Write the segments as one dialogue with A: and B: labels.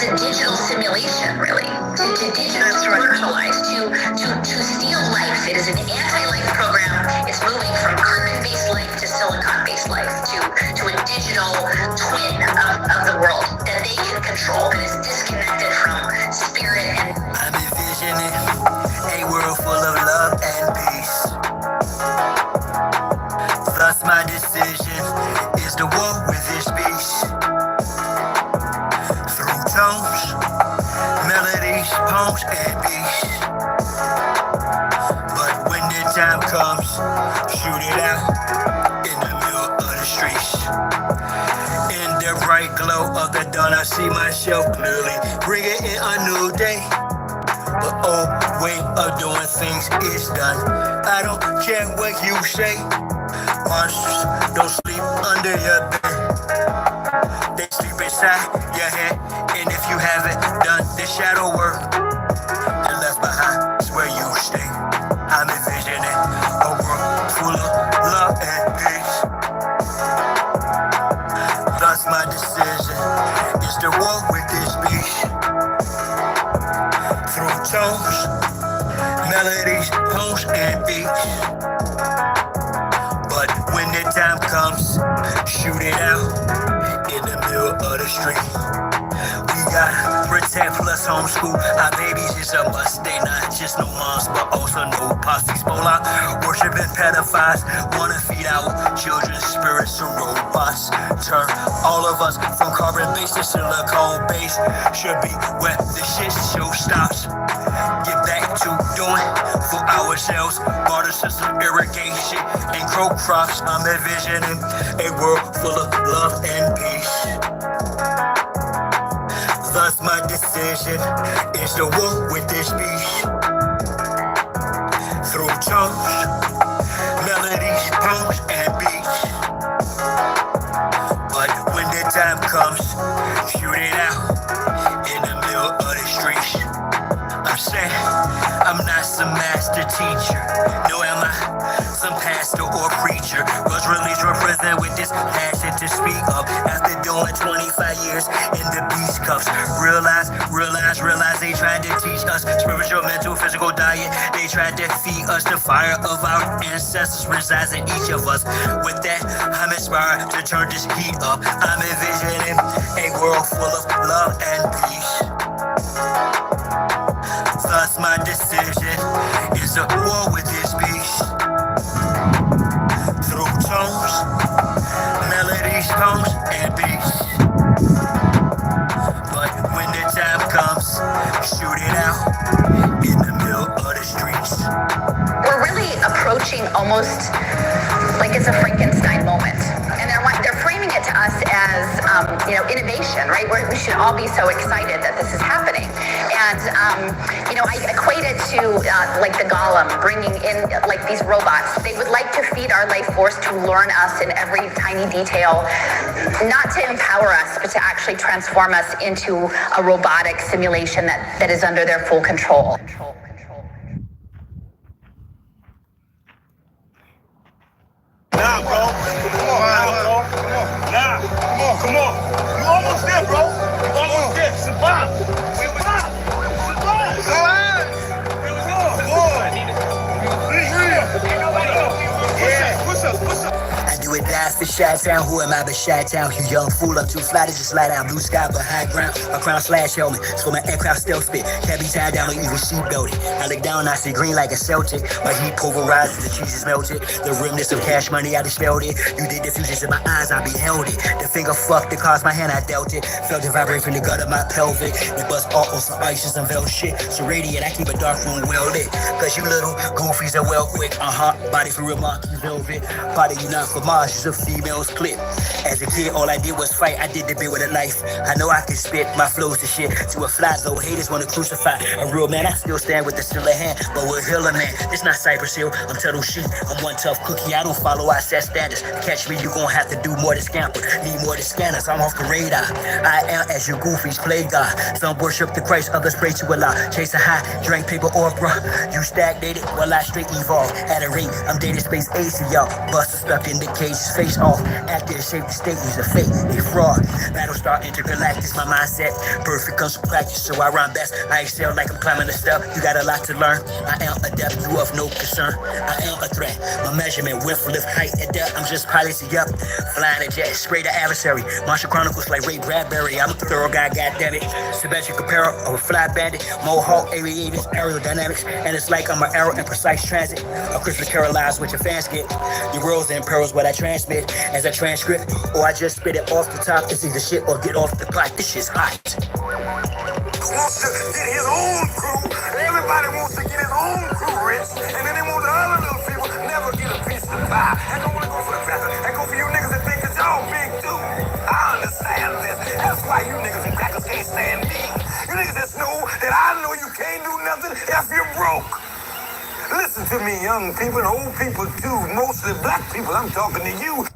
A: a digital simulation, really, to digitally virtualize, to steal life. It is an anti-life program. It's moving from carbon-based life to silicon-based life, to a digital twin of the world that they can control, that is disconnected from spirit and...
B: I'm envisioning a world full of love and peace. Thus my decision is to walk with this beast. Through tones, melodies, poems, and beats. But when the time comes, shoot it out in the middle of the streets. In the bright glow of the dawn, I see myself clearly, bringing in a new day. The old way of doing things is done. I don't care what you say. Monsters don't sleep under your bed. They sleep inside your head. And if you haven't done the shadow work, then left behind is where you stay. I'm envisioning a world full of love and peace. Thus my decision is to walk with this beast. Through tones, melodies, poems, and beats. But when the time comes, shoot it out in the middle of the street. We got protect plus homeschool. Our babies is a must. They not just no moms, but also no posses. Spola, worshiping pedophiles. Wanna feed our children's spirits to robots. Turn all of us from carbon-based to silicone-based. Should be where the shit show stops. Get back to doing for ourselves. Water system irrigation and grow crops. I'm envisioning a world full of love and peace. Thus my decision is to walk with this beast. Through tones, melodies, poems, and beats. But when the time comes, shoot it out in the middle of the streets. I'm saying I'm not some master teacher, no am I some pastor or preacher. Was released from prison with this passion to speak up. After doing 25 years in the beast cuffs. Realize they tried to teach us spiritual, mental, physical diet. They tried to feed us the fire of our ancestors resides in each of us. With that, I'm inspired to turn this heat up. I'm envisioning a world full of love and peace. Thus my decision is to war with this beast. Through tones, melodies, poems, and beats. But when the time comes, shoot it out in the middle of the streets.
A: We're really approaching almost like it's a Frankenstein moment. And they're framing it to us as, innovation, right? We should all be so excited that this is happening. And, I equate it to like the golem bringing in like these robots. They would like to feed our life force to learn us in every tiny detail, not to empower us, but to actually transform us into a robotic simulation that is under their full control.
C: Nah, bro. Come on. You almost there, bro. You almost there. Survive. Survive. Push up.
B: I do it die for Chi-Town. Who am I but Chi-Town? You young fool, I'm too fly to just slide down. Blue sky but high ground. A crown slash helmet. So my aircraft stealth spit. Can't be tied down or even sheep belted. I look down, I see green like a Celtic. My heat pulverizes, the cheese is melted. The remnants of cash money, I dispelled it. You did the fusions in my eyes, I beheld it. The finger fucked that caused my hand, I dealt it. Felt it vibrate from the gut of my pelvic. It bust all on some ice and some veil shit. So radiant, I keep a dark room well lit. Cause you little goofies are well quick. Body for real, monkey velvet. Body you not for Mars, is a female's clip. As a kid, all I did was fight. I did the bit with a knife. I know I can spit my flows to shit. To a fly, though haters wanna crucify a real man. I still stand with the still at hand, but we're Hiller man. It's not Cypress Hill, I'm Tuttle Sheep. I'm one tough cookie, I don't follow, I set standards. Catch me, you gon' have to do more than scamper. Need more than scanners, I'm off the radar. I am as your goofies play God. Some worship the Christ, others pray to Allah. Chase a high, drink paper or bruh. You stagnated, well I straight evolve. At a rate, I'm dating space ace to y'all. Buster stuck in the cage, face face off. After the shape the state is a fake, a fraud. Battlestar intergalactic, my mindset. Perfect comes from practice, so I rhyme best. I excel like I'm climbing a step. You got a lot to learn. I am adept, you of no concern. I am a threat. My measurement, width, lift, height, and depth. I'm just piloting up. Flying a jet, spray the adversary. Martial Chronicles like Ray Bradbury. I'm a thorough guy, goddammit. Symmetric apparel of a fly bandit. Mohawk, aviators, aerodynamics. And it's like I'm an arrow in precise transit. A Christmas Carol lies what your fans get. Your world's in perils what I transmit as a transcript. Or I just spit it off the top. It's either shit or get off the pot. This shit's hot.
C: Wants to get his own crew. Everybody wants to get his own crew rich. And then they want the other little people never get a piece to buy. And don't want to go for the pastor. And go for you niggas that think that y'all big too. I understand this. That's why you niggas and crackers can't stand me. You niggas just know that I know you can't do nothing if you're broke. Listen to me, young people and old people too. Mostly black people, I'm talking to you.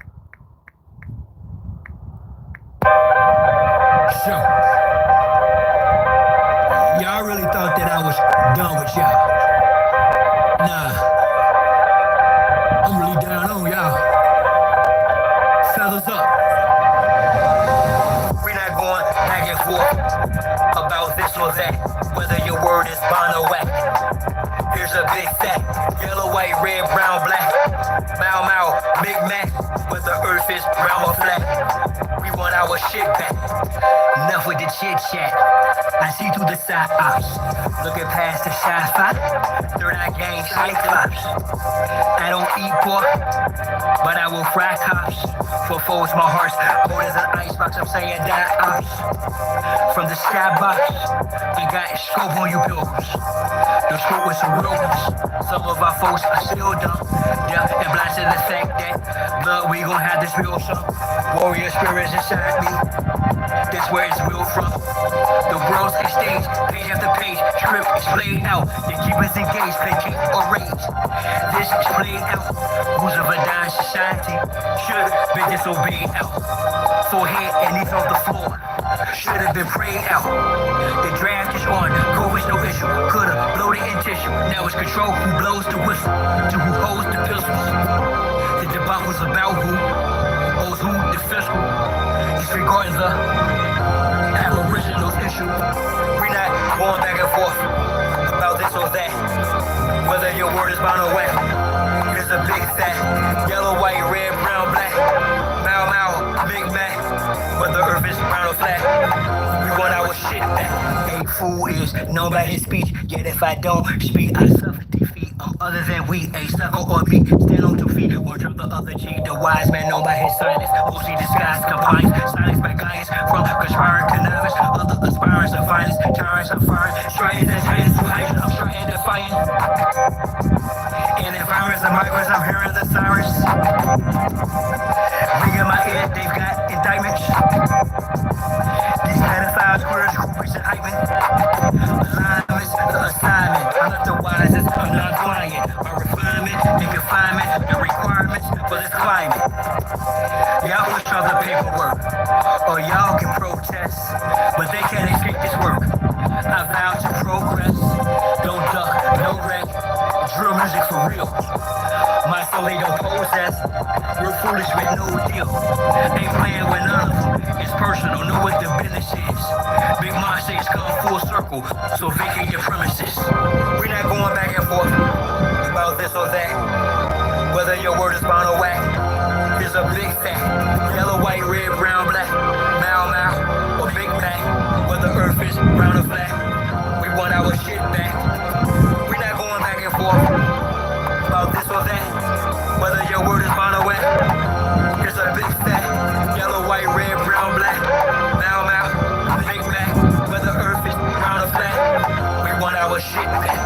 B: So, y'all really thought that I was done with y'all. Nah, I'm really down on y'all. Fellas up. We're not going back and forth about this or that, whether your word is bond or whack. Here's a big fact, yellow, white, red, brown, black. Mau Mau, Big Mac, but the earth is round or flat. We want our shit back. Enough with the chit chat. I see through the side ops. Looking past the shy spot. Third eye gang cyclops. I don't eat pork, but I will fry cops. For foes, my heart's cold as an icebox. I'm saying die ops. From the skybox, I got scope on you pilgrims. The scope with some real ones. Some of our folks are still dumb. Yeah, and blind to the fact that blood, we gon' have this real some. Warrior spirits inside me. That's where it's real from. The world's a stage, page after page, script is played out. They keep us engaged, placate or rage. This is played out. Rules of a dying society should be disobeyed out. Forehead and knees off the floor should have been prayed out. The draft is on, COVID's no issue. Could've bloated in tissue. Now it's control who blows the whistle to who holds the pistols. The debacle's about who owes who the fiscal. Disregarding the aboriginal issue. We're not going back and forth about this or that, whether your word is bond or whack. Here's a big fat, yellow, white, red, brown, black. Mau Mau, Big Mac, but the earth is round or flat. We want our shit back. A fool is known by his speech, yet if I don't speak, I suffer defeat. I'm other than we, a sucker or me. Stand on 2 feet, or drop the other cheek. The wise man known by his silence, mostly disguised compliance. Silence by guidance from conspiring connivance. Other aspirants of violence, tyrants of fire. Striking and titans to heights, I'm striking defiant. In environments of migrants, I'm hearing the sirens. Ringing my ear, they've got indictments. These pedophiles, queers, groupies, and hype men. Alignments, the assignment. I'm not the wisest, I'm not client. My refinement and confinement, the requirements for this climate. Y'all push all the paperwork, or y'all can protest, but they can't escape this work. I vow to progress, don't duck, no wreck. Drill music for real. My soul they don't possess. Real foolish with no deal. Ain't playing with none of them. It's personal, know what the business is. Big Monsters come full circle, so vacate your premises. We're not going back and forth about this or that, whether your word is bond or whack. There's a big fact, yellow, white, red, brown, black. Mau Mau, or Big Mac, whether earth is round or flat. We want our shit back. We're not going back and forth about this or that, whether your word is bond or whack. Here's a big fat, yellow, white, red, brown, black. Mau Mau, Big Mac, whether earth is round or flat. We want our shit back.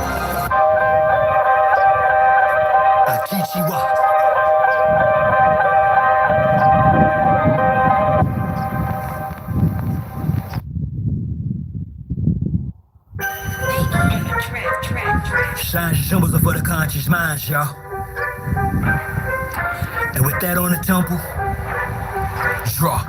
B: Akichiwa. Signs and symbols are for the conscious minds, y'all. And with that on the temple, draw.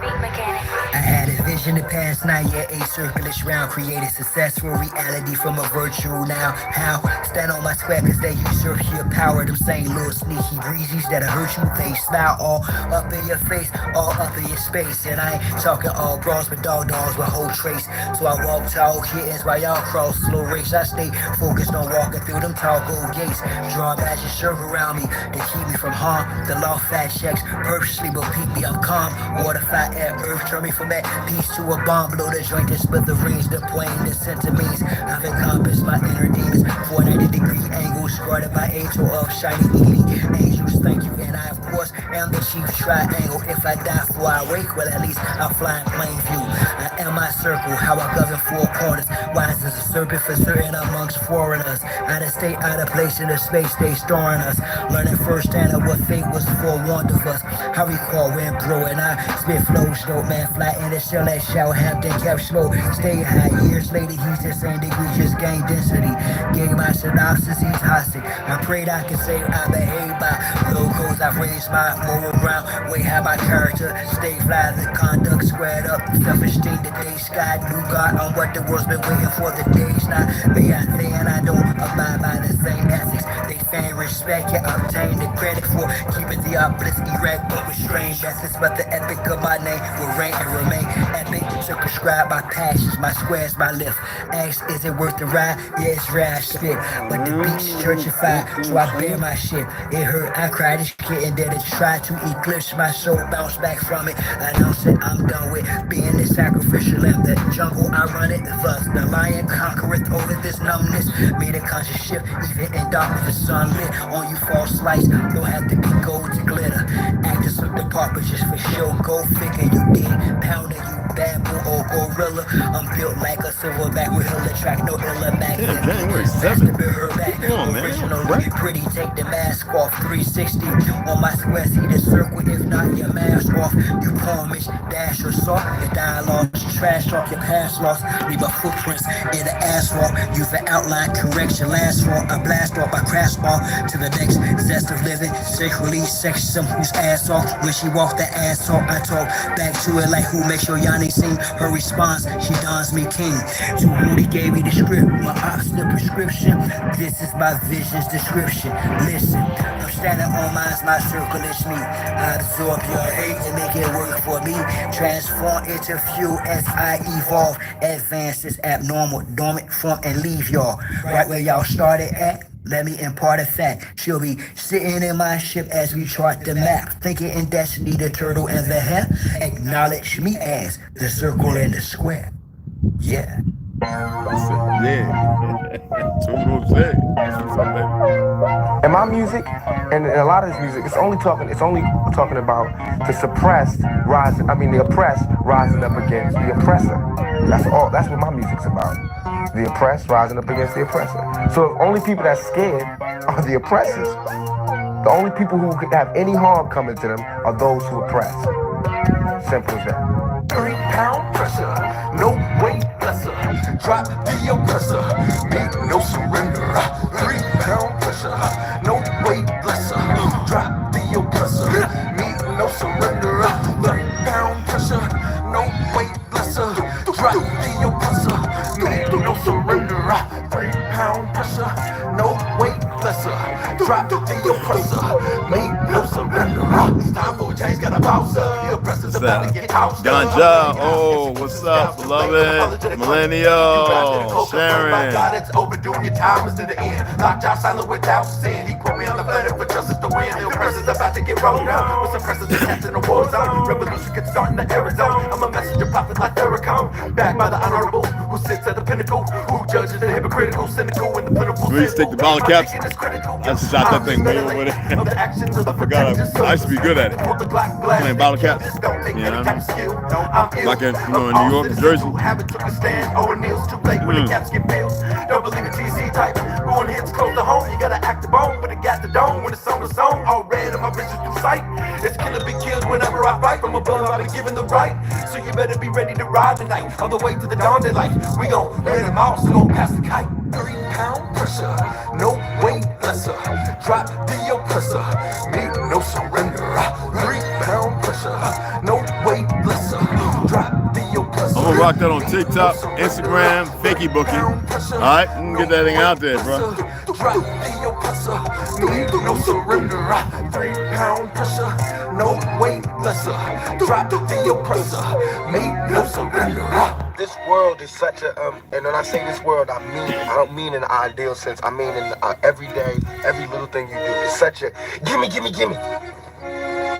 B: I added Envision the past 9 year 8 circulars round. Created successful reality from a virtual now. How? Stand on my square cause they usurp your power. Them same little sneaky breezies that'll hurt you. They smile all up in your face, all up in your space. And I ain't talking all bras but dogs with whole trace. So I walk tall kittens while y'all cross slow race. I stay focused on walking through them tall gold gates. Draw a magic circle around me to keep me from harm. The law fact checks purposely but peak me, I'm calm. Water, fire, air, earth, turn me from that peace to a bomb. Blow the joint and split the rings, the plane, the centimeters. I've encompassed my inner demons. 490-degree angles, guarded by angel of shiny elite angels. Thank you, and I of course am the chief triangle. If I die before I wake, well at least I'll fly in plain view. I am my circle, how I govern 4 corners. Wise as a serpent for certain amongst foreigners. Out of state, out of place in the space they storing us. Learning firsthand of what fate was forewarned of us. How we call wind blowing, I spit flows, dope man fly in the shell at Southampton, kept slow. Stay high, years later he's the same degree, just gained density. Gave my synopsis, he's hostage. I prayed I could say I behave by logos. I've raised my moral ground, way how my character stay fly, the conduct squared up, self-esteem, the day sky, new God on what the world's been waiting for, the days now. May I say, and I don't abide by the same ethics. They fan respect, can obtain the credit for keeping the obelisk erect, but with strange methods. But the epic of my name will reign and remain epic. Circumscribe my passions, my squares, my lift. Ask, is it worth the ride? Yeah, it's rare, I spit. But the beach churchified, so I bear my shit. It hurt, I cried, this kid, and then it tried to eclipse my soul, bounce back from it. I announce that I'm done with being the sacrificial lamb. The jungle, I run it, thus the lion conquereth over this numbness. Made a conscious shift, even in darkness, the sun lit on you, false lights. Don't have to be gold to glitter. Actors of the part, but just for show, go figure. You dig, pounder, you bamboo or gorilla. I'm built like a silverback with hella track, no illa back.
D: Yeah, January 7th. Come on, man.
B: Originally pretty, take the mask off. 360 on my square, see the circle. If not, your mask off. You promise, dash your salt. Your dialogue's trash off, your past lost. Leave my footprints in the asphalt. Use the outline, correction, last fall. I blast off, I crash off to the next zest of living. Sexually, sex some whose ass off. When she walked the ass off, I talk back to it like who makes your Yanni sing. Her response, she dons me king. To Rudy gave me the script, my ops the prescription. This is my vision's description. Listen, I'm standing on my circle is me. I absorb your hate and make it work for me. Transform into fuel as I evolve. Advance is abnormal, dormant, form and leave y'all right where y'all started at. Let me impart a fact. She'll be sitting in my ship as we chart the map. Thinking in destiny, the turtle and the hare. Acknowledge me as the circle and the square. Yeah.
D: Yeah.
E: And my music, and a lot of this music, it's only talking about the suppressed rising. I mean, the oppressed rising up against the oppressor. That's all. That's what my music's about. The oppressed rising up against the oppressor. So the only people that's scared are the oppressors. The only people who could have any harm coming to them are those who oppress. Simple as that.
C: 3-pound pressure, no weight blesser. Drop the oppressor, make no surrender. 3-pound pressure, no weight blesser. Drop the oppressor, make no surrender. 3-pound pressure, no weight blesser. Drop the oppressor, make no surrender. 3-pound pressure, no weight blesser. Drop the oppressor, make no surrender. It's time for change, gotta bounce up. The oppressor's about to get housed up.
D: Ganja, oh, what's up, beloved? Millennial, Sharon.
C: God, it's overdue. Your time is to the end. Locked out, silent without sin. He put me on the planet for justice to win. The oppressor's about to get rolled down. With suppressors attached in the war zone. Revolution can start in the Arizona. I'm a messenger prophet like Farrakhan. Backed by the honorable who sits at the pinnacle. Who judges the hypocritical, cynical, and the plentiful.
D: Please take the bottle caps. I shot that thing way over there. I forgot I used to be good at it. Playing bottle caps. You know what I mean? Like in, in New York, New Jersey.
C: Don't believe it, TC type. Going hits close to home. You gotta act the bone, but it got the dome. When the song is on, all red in my vision through sight. It's killer be killed whenever I fight. From above, I've been given the right. So you better be ready to ride tonight. All the way to the dawn daylight. We gon' let them out, so gon' pass the kite. 3-pound pressure, no weight blesser. Drop the oppressor, make no surrender. 3-pound pressure, no weight blesser. Drop the oppressor.
D: gonna rock that on TikTok, Instagram, Fakey Bookie. All right, I'm gonna get that thing out there, bro.
C: Drop the oppressor, no surrender. 3-pound pressure, no weight lesser. Drop the oppressor, make no surrender. This world is such a and when I say this world, I don't mean in the ideal sense. I mean in the, everyday, every little thing you do. It's such a gimme.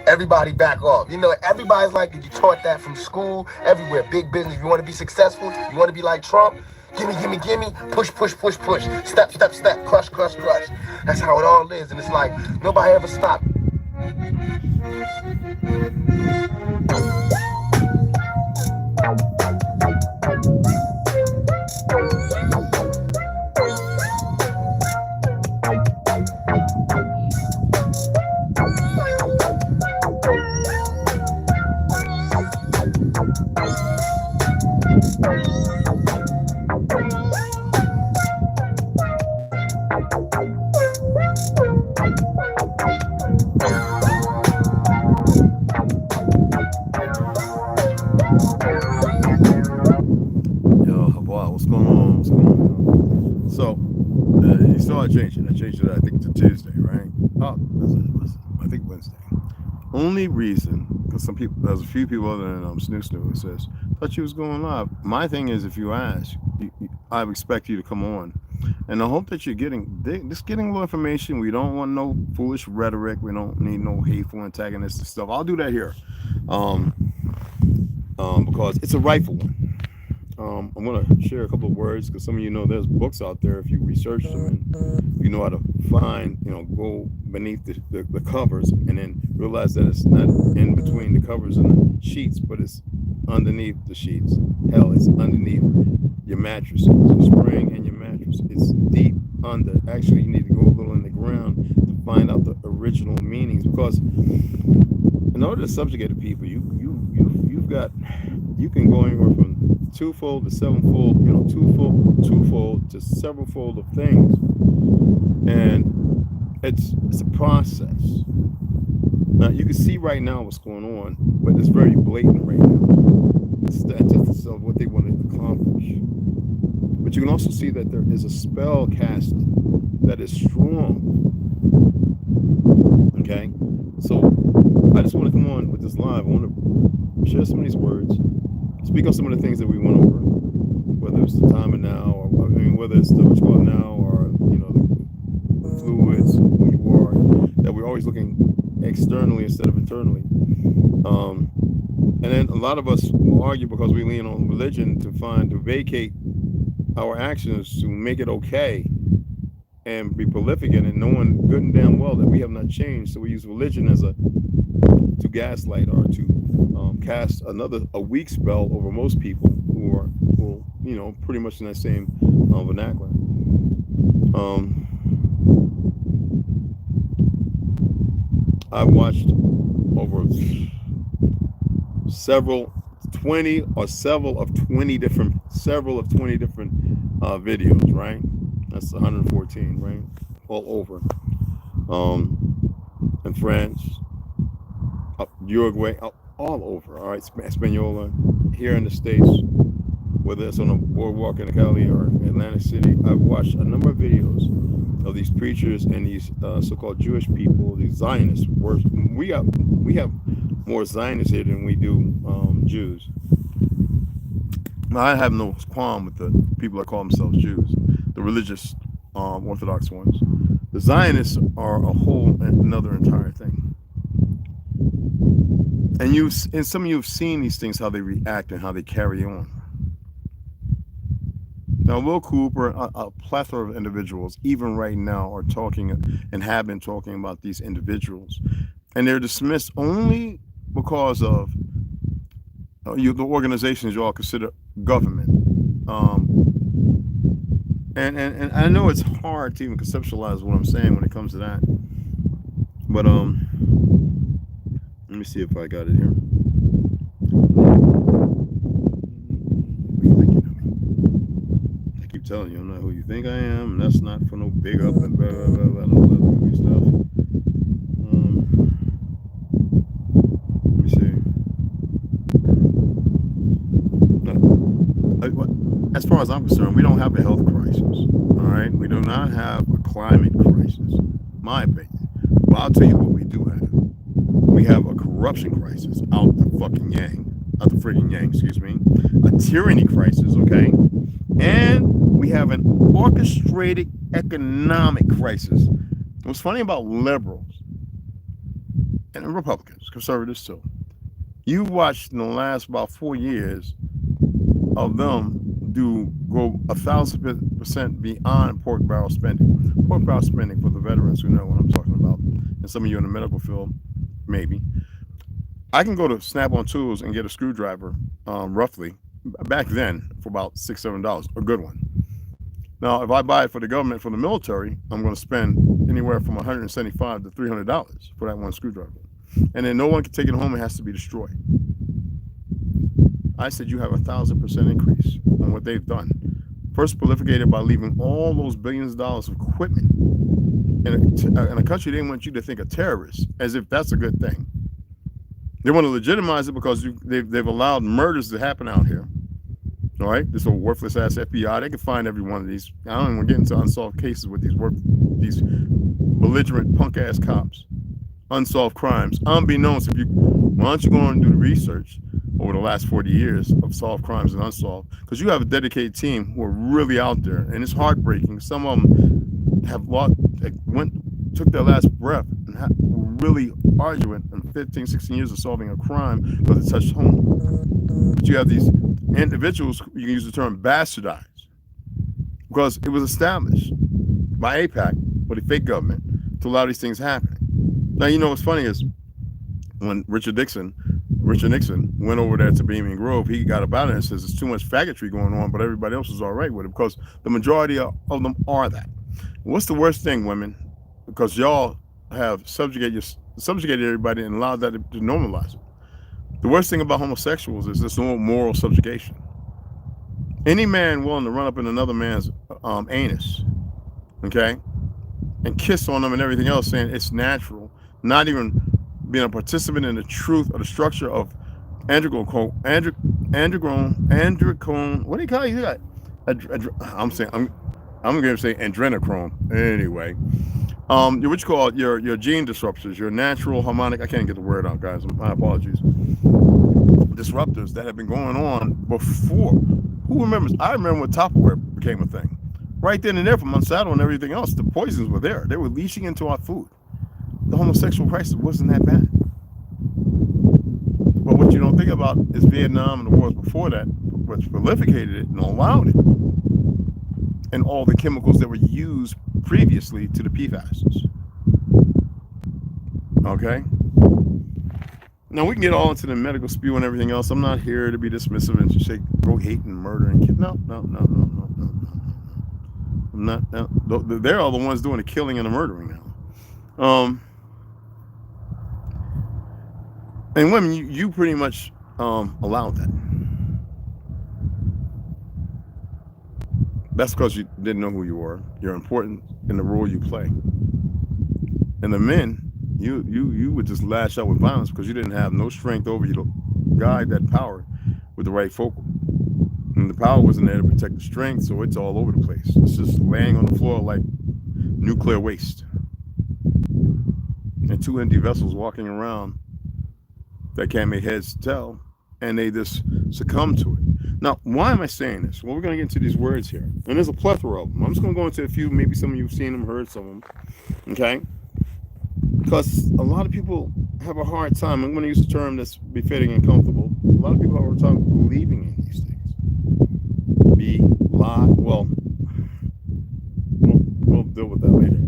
C: Everybody back off. You know, everybody's like, you taught that from school, everywhere. Big business. You want to be successful? You want to be like Trump? Gimme. Push. Step. Crush. That's how it all is. And it's like, nobody ever stopped.
D: So, he started changing. I changed it, I think, to Tuesday, right? Oh, I think Wednesday. Only reason, because some people, there's a few people other than Snoo who says, thought you was going live. My thing is, if you ask, I expect you to come on. And I hope that you're getting a little information. We don't want no foolish rhetoric. We don't need no hateful, antagonistic stuff. I'll do that here. Because it's a rightful one. I'm going to share a couple of words because some of you know there's books out there if you research them and you know how to find, go beneath the covers and then realize that it's not in between the covers and the sheets, but it's underneath the sheets. Hell, it's underneath your mattress, the spring in your mattress. It's deep under. Actually, you need to go a little in the ground to find out the original meanings, because in order to subjugate the people, you can go anywhere from twofold to sevenfold, twofold to severalfold of things, and it's a process. Now you can see right now what's going on, but it's very blatant right now. It's the antithesis of what they want to accomplish. But you can also see that there is a spell casted that is strong. Okay, so I just want to come on with this live. I want to share some of these words, speak on some of the things that we went over, whether it's the time and now, or whether it's the what's going now, or the fluids, who you are, that we're always looking externally instead of internally. And then a lot of us will argue because we lean on religion to vacate our actions to make it okay and be prolific in it, knowing good and damn well that we have not changed. So we use religion as to gaslight or to cast a weak spell over most people who are pretty much in that same vernacular. I've watched over several of 20 different videos, right? That's 114, right? All over. In France, Uruguay, all over, all right? Hispaniola, here in the States, whether it's on a boardwalk in Cali or Atlantic City. I've watched a number of videos of these preachers and these so-called Jewish people, these Zionists. We have more Zionists here than we do Jews. Now, I have no qualm with the people that call themselves Jews, the religious Orthodox ones. The Zionists are a whole another entire thing. And some of you have seen these things, how they react and how they carry on. Now, Will Cooper, a plethora of individuals, even right now, are talking and have been talking about these individuals. And they're dismissed only because of the organizations you all consider government. And I know it's hard to even conceptualize what I'm saying when it comes to that. But let me see if I got it here. Telling you, I'm not who you think I am, and that's not for no big up and blah blah blah blah all that movie stuff. Let me see. as I'm concerned, we don't have a health crisis. All right, we do not have a climate crisis, my opinion. Well, I'll tell you what we do have. We have a corruption crisis out the friggin' yang, excuse me, a tyranny crisis, okay, and we have an orchestrated economic crisis. What's funny about liberals and Republicans, conservatives too, you watched in the last about 4 years of them go 1,000% beyond pork barrel spending. Pork barrel spending, for the veterans who know what I'm talking about, and some of you in the medical field, maybe. I can go to Snap-on Tools and get a screwdriver, roughly, back then, for about $6, $7, a good one. Now, if I buy it for the government, for the military, I'm going to spend anywhere from $175 to $300 for that one screwdriver. And then no one can take it home. It has to be destroyed. I said you have 1,000% increase on what they've done. First prolificated by leaving all those billions of dollars of equipment in a country they want you to think of terrorists, as if that's a good thing. They want to legitimize it because they've allowed murders to happen out here. All right, this old worthless ass FBI, they can find every one of these. I don't even want to get into unsolved cases with these belligerent punk ass cops. Unsolved crimes, unbeknownst. Why don't you go on and do the research over the last 40 years of solved crimes and unsolved? Because you have a dedicated team who are really out there, and it's heartbreaking. Some of them have took their last breath and were really arduous in 15, 16 years of solving a crime because it touched home. But you have these individuals, you can use the term bastardized, because it was established by AIPAC, or the fake government, to allow these things happening. Now, you know what's funny is when Richard Nixon went over there to Bohemian Grove, he got about it and says there's too much faggotry going on, but everybody else was all right with it because the majority of them are that. What's the worst thing, women? Because y'all have subjugated everybody and allowed that to normalize it. The worst thing about homosexuals is this moral subjugation. Any man willing to run up in another man's anus, okay, and kiss on them and everything else, saying it's natural, not even being a participant in the truth or the structure of androcone, what do you call it? You got, I'm going to say adrenochrome. Anyway, what you call it, your gene disruptors, your natural harmonic, I can't get the word out, guys, my apologies, disruptors that have been going on before. Who remembers? I remember when Tupperware became a thing. Right then and there, from Monsanto and everything else, the poisons were there. They were leaching into our food. The homosexual crisis wasn't that bad. But what you don't think about is Vietnam and the wars before that, which prolificated it and allowed it, and all the chemicals that were used previously to the PFASs. Okay? Now, we can get all into the medical spew and everything else. I'm not here to be dismissive and to say, go hate and murder and kill. No. I'm not. No. They're all the ones doing the killing and the murdering now. And women, you pretty much allowed that. That's because you didn't know who you were. You're important in the role you play. And the men, you would just lash out with violence because you didn't have no strength over you to guide that power with the right focal. And the power wasn't there to protect the strength, so it's all over the place. It's just laying on the floor like nuclear waste. And two empty vessels walking around that can't make heads tell, and they just succumb to it. Now, why am I saying this? Well, we're going to get into these words here. And there's a plethora of them. I'm just going to go into a few. Maybe some of you have seen them, heard some of them. Okay? Because a lot of people have a hard time. I'm going to use a term that's befitting and comfortable. A lot of people have a hard time believing in these things. Well, we'll deal with that later.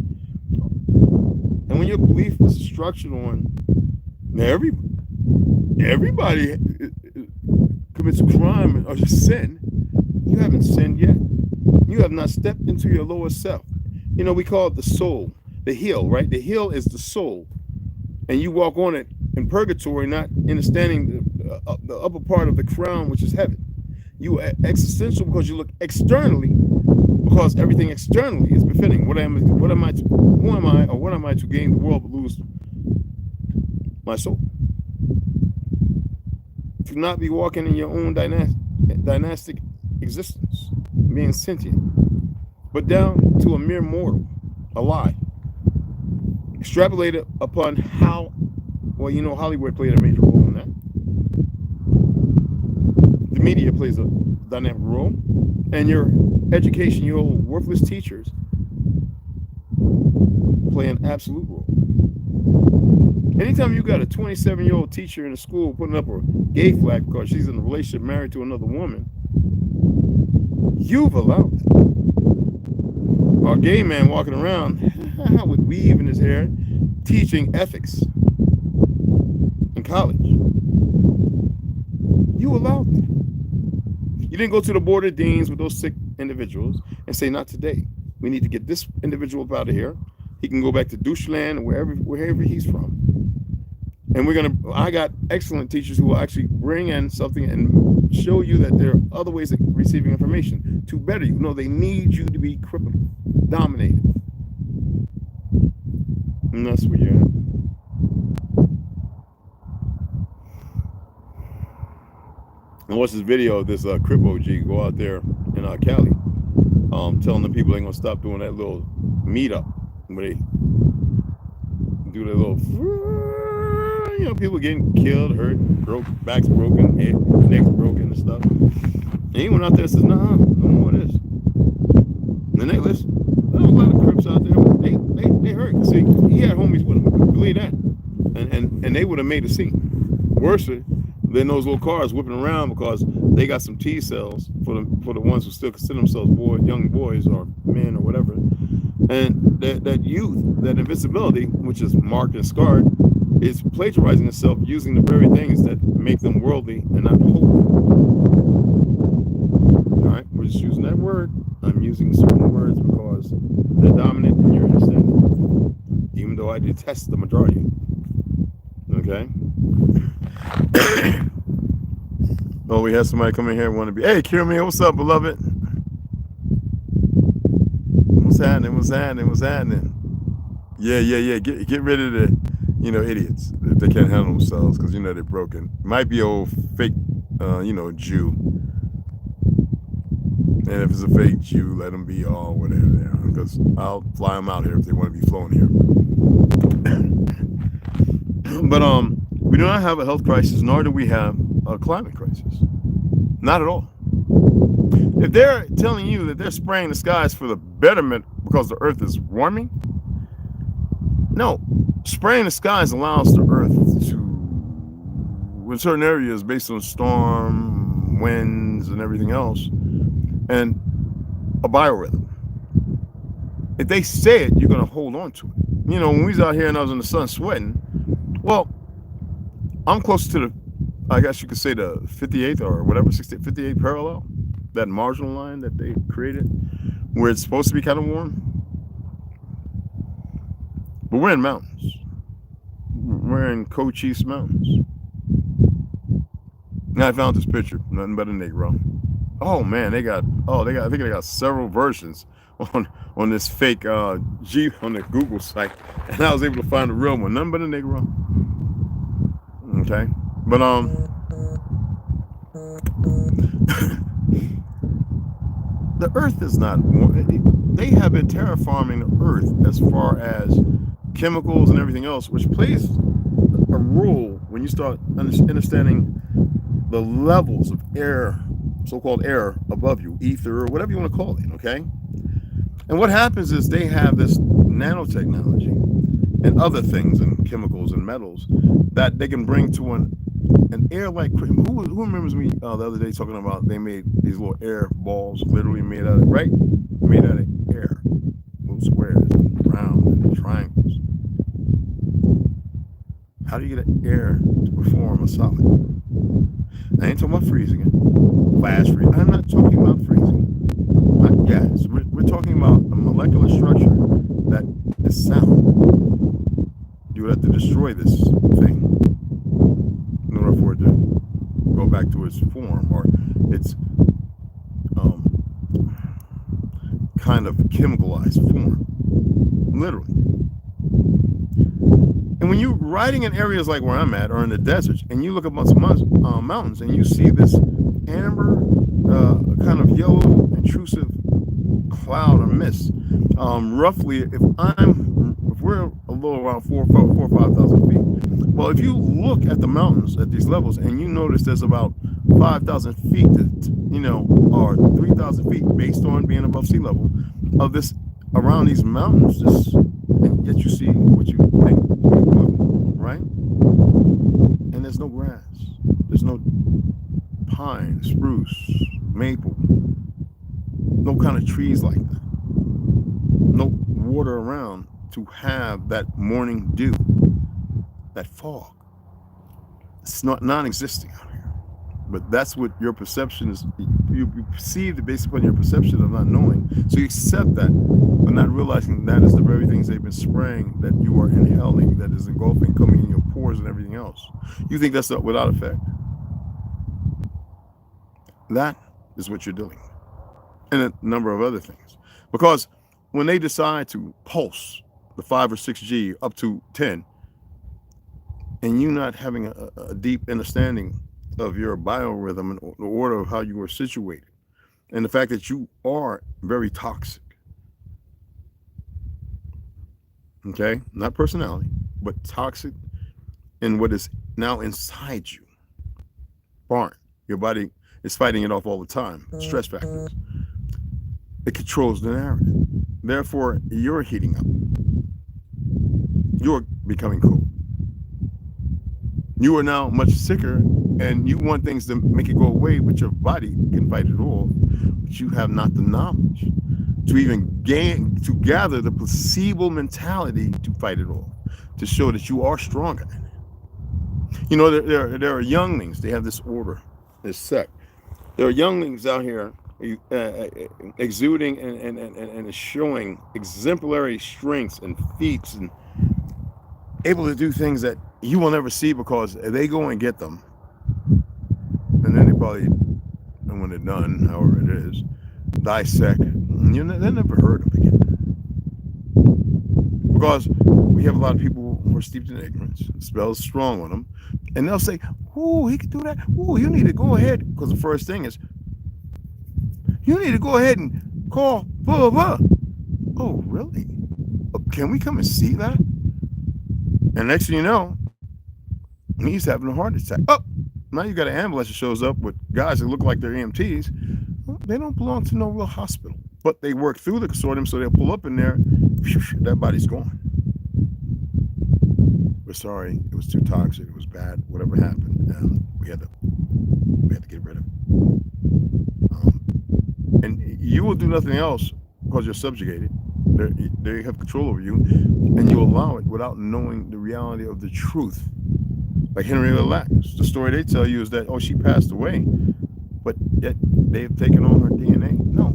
D: And when your belief is structured on everybody commits a crime or sin, you haven't sinned yet. You have not stepped into your lower self. You know, we call it the soul, the hill, right? The hill is the soul. And you walk on it in purgatory, not understanding the upper part of the crown, which is heaven. You are existential because you look externally, because everything externally is befitting. Who am I to gain the world but lose my soul? To not be walking in your own dynastic existence, being sentient, but down to a mere mortal, a lie, extrapolated upon how, well, you know, Hollywood played a major role in that. The media plays a dynamic role, and your education, your worthless teachers play an absolute role. Anytime you got a 27-year-old teacher in a school putting up a gay flag because she's in a relationship married to another woman, you've allowed it. Or a gay man walking around with weave in his hair, teaching ethics in college. You allowed it. You didn't go to the board of deans with those sick individuals and say, not today. We need to get this individual up out of here. He can go back to doucheland or wherever he's from. And I got excellent teachers who will actually bring in something and show you that there are other ways of receiving information to better you. No, they need you to be crippled, dominated. And that's where you're at. And watch this video of this Crip OG go out there in Cali, telling the people they're gonna stop doing that little meetup where they do their little, you know, people getting killed, hurt, broke, backs broken, necks broken and stuff. And he went out there and says, nah, no more of this. And they listen. There was a lot of Crips out there, but they hurt. See, he had homies with him, believe that. And they would have made a scene. Worse than those little cars whipping around because they got some T cells for the ones who still consider themselves young boys or men or whatever. And that youth, that invincibility, which is marked and scarred, is plagiarizing itself using the very things that make them worldly and not holy. All right, we're just using that word. I'm using certain words because they're dominant in your understanding, even though I detest the majority. Okay. Oh, we had somebody come in here and want to be, hey, Kirmi, what's up, beloved? What's happening? What's happening? What's happening? Yeah. Get rid of the, you know, idiots if they can't handle themselves because, you know, they're broken. Might be old fake, you know, Jew. And if it's a fake Jew, let them be all whatever they are, because I'll fly them out here if they want to be flown here. But we do not have a health crisis, nor do we have a climate crisis. Not at all. If they're telling you that they're spraying the skies for the betterment because the earth is warming, no. Spraying the skies allows the earth to, in certain areas based on storm, winds, and everything else, and a biorhythm. If they say it, you're going to hold on to it. You know, when we was out here and I was in the sun sweating, well, I'm close to the, I guess you could say the 58th or whatever, 58th parallel, that marginal line that they created, where it's supposed to be kind of warm. But we're in mountains. We're in Cochise Mountains. Now I found this picture, nothing but a Negro. Oh man, I think they got several versions on this fake Jeep on the Google site, and I was able to find the real one, nothing but a Negro. Okay, but the earth is not, they have been terraforming the earth as far as chemicals and everything else, which plays a role when you start understanding the levels of air, so-called air above you, ether, or whatever you want to call it, okay? And what happens is they have this nanotechnology and other things and chemicals and metals that they can bring to an air-like, who remembers me the other day talking about they made these little air balls, literally made out of, right? Made out of air, little squares, round, and triangles. How do you get air to perform a solid? I ain't talking about freezing it, fast freezing. I'm not talking about freezing. Yes, we're talking about a molecular structure that is sound. You would have to destroy this thing in order for it to go back to its form or its kind of chemicalized form, literally. And when you're riding in areas like where I'm at, or in the deserts, and you look up on some mountains, and you see this amber, kind of yellow, intrusive cloud or mist, roughly, if we're a little around 4,000 or 5,000 feet. Well, if you look at the mountains at these levels, and you notice there's about 5,000 feet, or 3,000 feet, based on being above sea level, of this around these mountains, and yet you see what you think, right? And there's no grass, there's no pine, spruce, maple, no kind of trees like that, no water around to have that morning dew, that fog. It's not non-existing out here. But that's what your perception is. You perceive it based upon your perception of not knowing. So you accept that, but not realizing that is the very things they've been spraying, that you are inhaling, that is engulfing, coming in your pores and everything else. You think that's without effect. That is what you're doing. And a number of other things. Because when they decide to pulse the 5 or 6G up to 10, and you not having a deep understanding of your biorhythm and the order of how you are situated, and the fact that you are very toxic, okay, not personality, but toxic in what is now inside you. Foreign. Your body is fighting it off all the time. Stress factors. It controls the narrative. Therefore, you're heating up. You're becoming cold. You are now much sicker, and you want things to make it go away, but your body can fight it all. But you have not the knowledge to even gather the placebo mentality to fight it all, to show that you are stronger than it. You know, there are younglings. They have this order, this sect. There are younglings out here exuding and showing exemplary strengths and feats, and able to do things that you will never see, because they go and get them, and then they probably, and when they're done, however it is, dissect, they're never heard of again. Because we have a lot of people who are steeped in ignorance. The spell's strong on them, and they'll say, "Oh, he can do that. Oh, you need to go ahead," because the first thing is, you need to go ahead and call blah blah blah. Oh, really? Can we come and see that? And next thing you know, he's having a heart attack. Oh, now you got an ambulance that shows up with guys that look like they're EMTs. Well, they don't belong to no real hospital, but they work through the consortium, so they'll pull up in there. That body's gone. We're sorry, it was too toxic, it was bad, whatever happened, and we had to get rid of it. And you will do nothing else because you're subjugated. They have control over you, and you allow it without knowing the reality of the truth. Like Henrietta Lacks, the story they tell you is that, oh, she passed away, but yet they've taken on her DNA. No,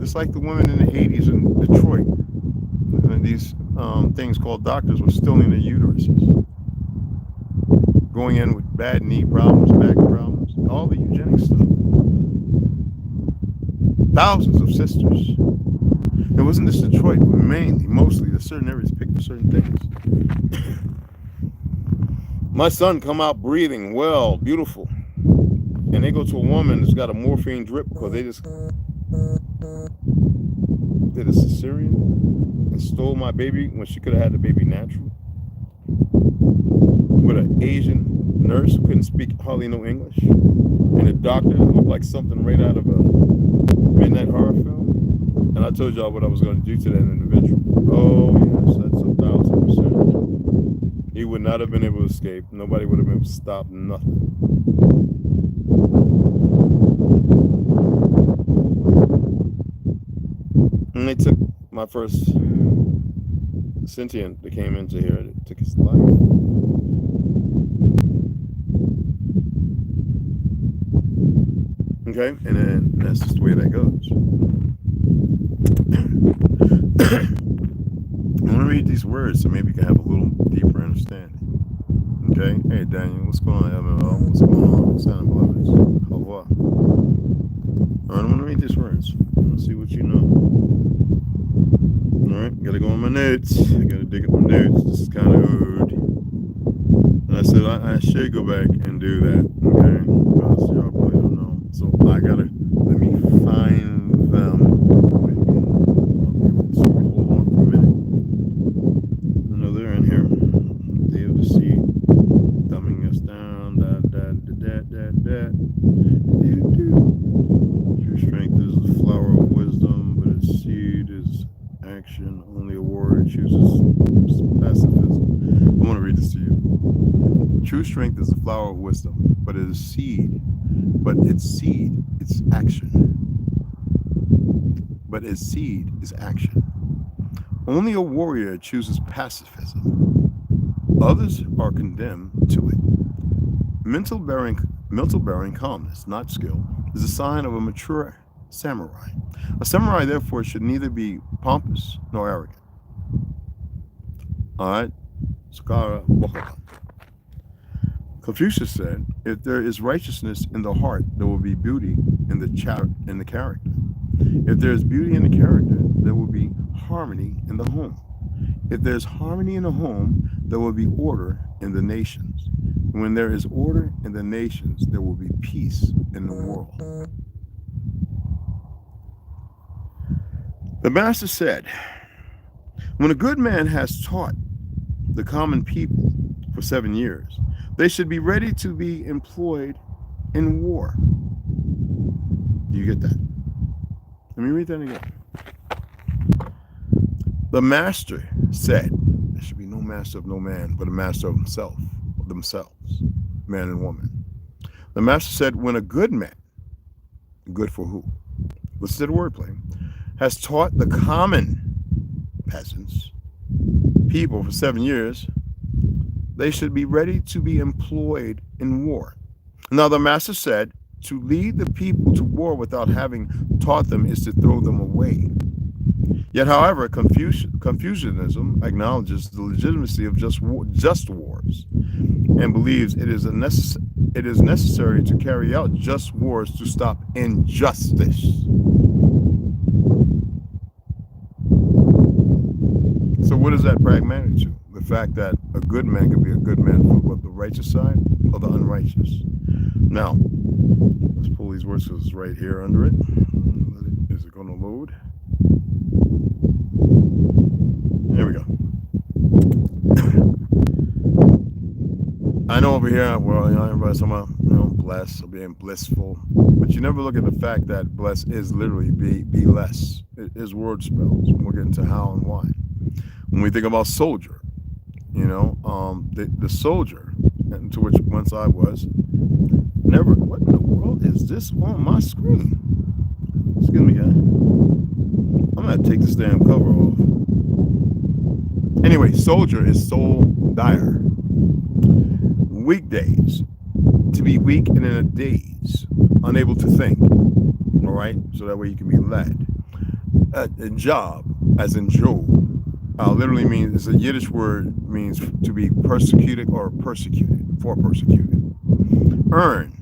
D: it's like the women in the 80s in Detroit, and these things called doctors were stealing their uteruses, going in with bad knee problems, back problems, all the eugenic stuff. Thousands of sisters. It wasn't just Detroit, but mostly the certain areas picked for certain things. My son come out breathing well, beautiful, and they go to a woman that's got a morphine drip because they just did a cesarean and stole my baby when she could have had the baby natural, with an Asian nurse who couldn't speak hardly no English, and a doctor that looked like something right out of a midnight horror film. And I told y'all what I was going to do to that individual. Oh, yes, that's 1,000%. He would not have been able to escape. Nobody would have been able to stop nothing. And they took my first sentient that came into here. That took his life. Okay, and then that's just the way that goes. I'm going to read these words so maybe you can have a little deeper understanding. Okay? Hey, Daniel, what's going on, MMO? What's going on? Sound beloveds. Au revoir. All right, I'm going to read these words. Let's see what you know. All right, got to go on my notes. I got to dig up my notes. This is kind of hard. I said I should go back and do that, okay? Because y'all probably don't know. So I gotta let me find them. Hold on for a minute. I know they're in here. They have the seed dumbing us down. True strength is the flower of wisdom, but its seed is action. Only a warrior chooses pacifism. I want to read this to you. True strength is the flower of wisdom, but it is seed. But its seed is action. But its seed is action. Only a warrior chooses pacifism. Others are condemned to it. Mental bearing calmness, not skill, is a sign of a mature samurai. A samurai, therefore, should neither be pompous nor arrogant. All right? Confucius said, if there is righteousness in the heart, there will be beauty in the character. If there is beauty in the character, there will be harmony in the home. If there's harmony in the home, there will be order in the nations. When there is order in the nations, there will be peace in the world. The master said, when a good man has taught the common people for 7 years, they should be ready to be employed in war. Do you get that? Let me read that again. The master said, there should be no master of no man, but a master of themselves, man and woman. The master said, when a good man, good for who? Listen to the wordplay, has taught the common peasants, people for 7 years, they should be ready to be employed in war. Now the master said, to lead the people to war without having taught them is to throw them away. Yet, however, Confucianism acknowledges the legitimacy of just wars and believes it is necessary to carry out just wars to stop injustice. So what is that pragmatic to? The fact that a good man can be a good man for what, the righteous side or the unrighteous? Now, let's pull these words because it's right here under it. Is it going to load? There we go. I know over here, well, everybody's talking about, blessed or being blissful, but you never look at the fact that bless is literally be less. It is word spells. We'll get into how and why. When we think about soldier, the soldier, to which once I was, never, what in the world is this on my screen? Excuse me, guy. I'm gonna have to take this damn cover off. Anyway, soldier is soul dire. Weekdays, to be weak and in a daze, unable to think. All right, so that way you can be led. A job, as in Job, literally means, it's a Yiddish word, means to be persecuted or persecuted, for persecuted. Earn,